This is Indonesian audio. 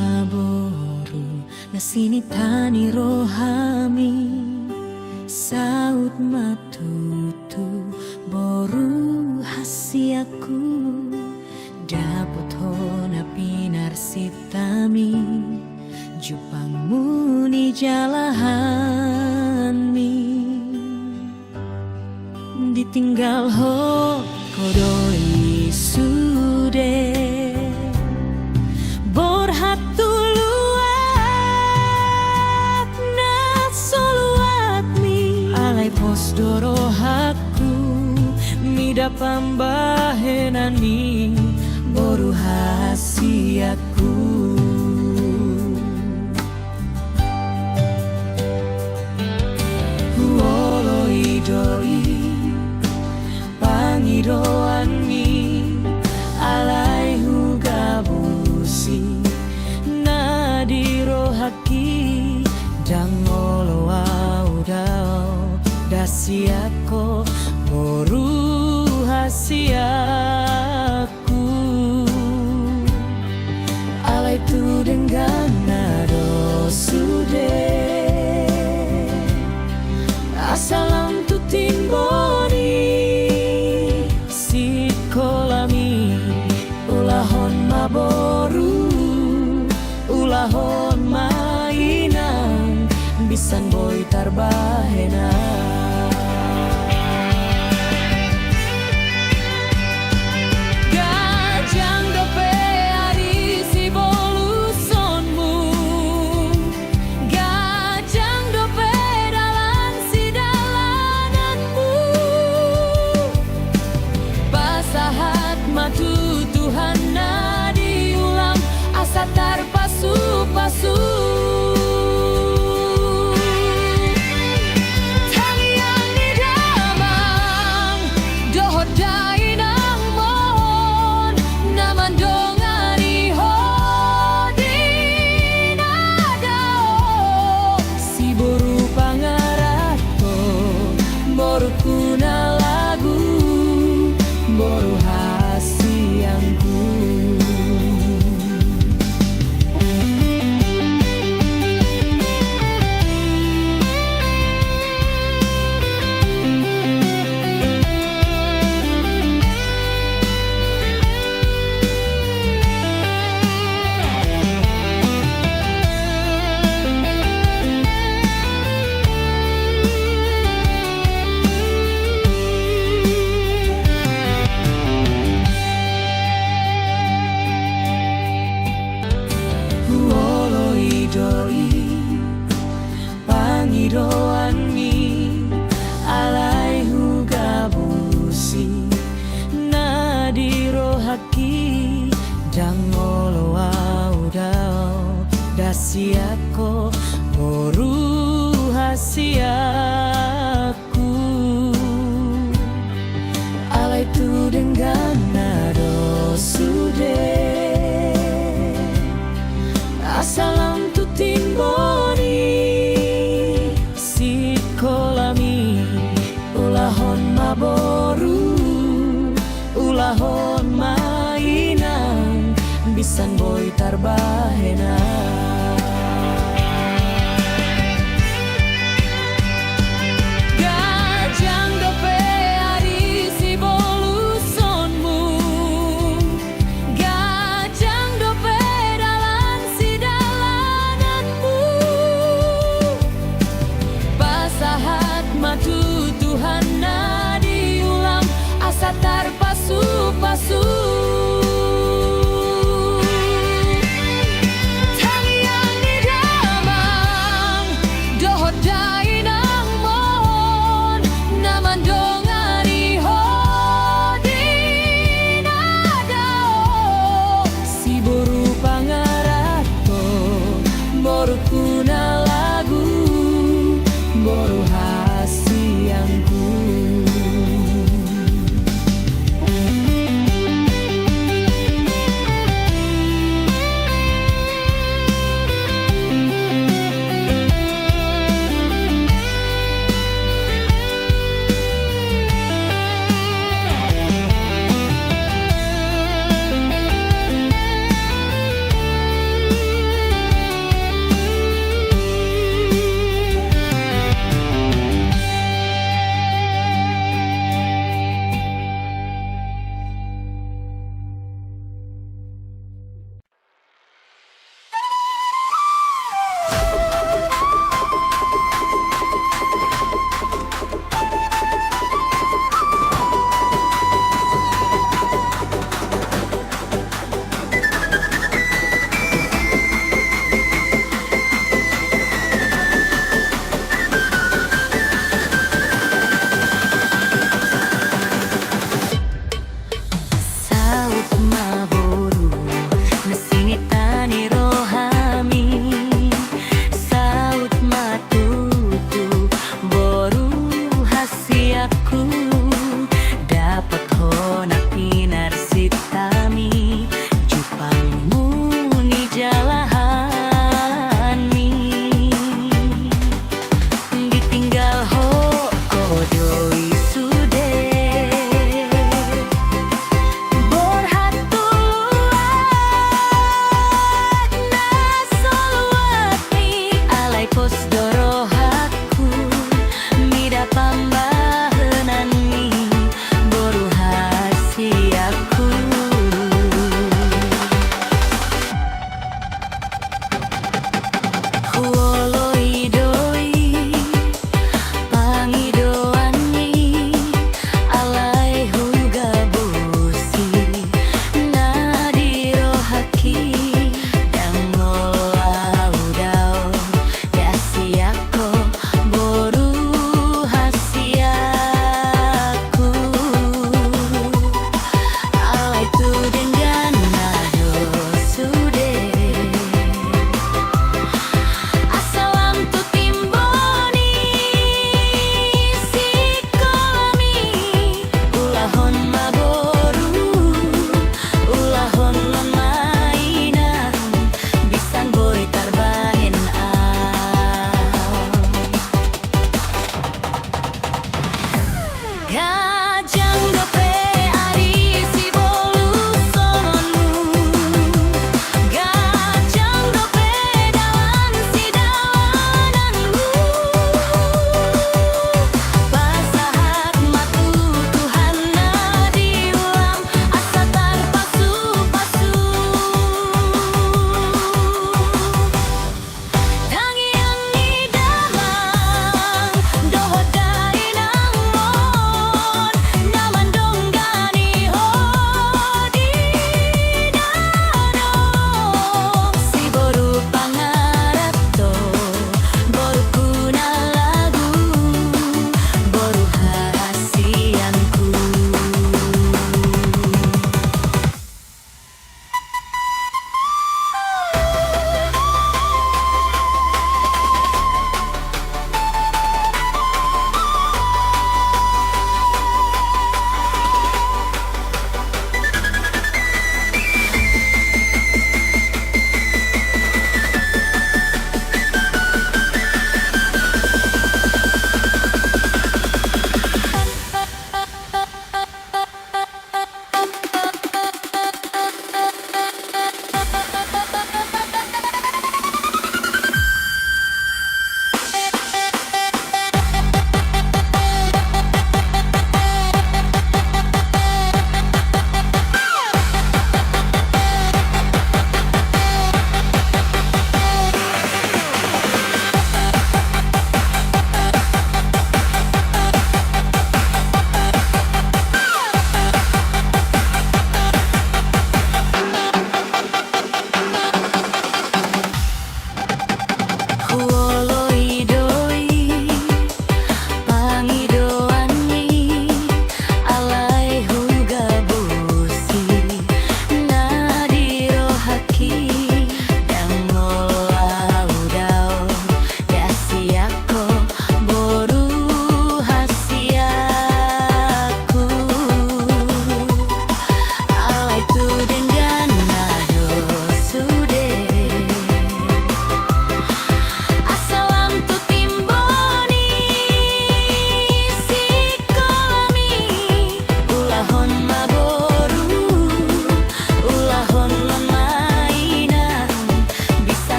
maboru nasinitani rohami saut matutu boru hasiaku dapot hona pinar sitami jupangmu ni jalahani ditinggal ho kodoi sude borhatu luat na soluatmi alai pos dorohaku mida pambahenani boru hasiaku idoi pangidoanmi alai hugabusi nadiro haki dangolo audao dasiako boru hasiaku alai tu dengan nado sude asalam tu timboni si kolami ulahon maboru ulahon mainan bisan boy tarbahena gajang dope ari si bolusonmu gajang dope dalan si dalananmu pasahat matu Tuhan na diulang asa tarpasu-pasu tangian di damang dohot dainang mohon naman dongani hodinadao si boru pangarato boru kuna lagu boru hasianku pangidoanmi alai hugabusi nadiro haki dangolo audao dasiako boru hasiaku alai tu dengan nado sude asalam tu timboni si kolami ulahon maboru ulahon mainan bisan boy tarbahena gajang dope ari si bolusonmu gajang dope dalan si dalananmu pasahat matu Tuhan na diulang asa tarpasu-pasu tangian di damang dohot dainang mohon naman dongani hodinadao si boru pangarato boru kuna lagu boru hasianku Wo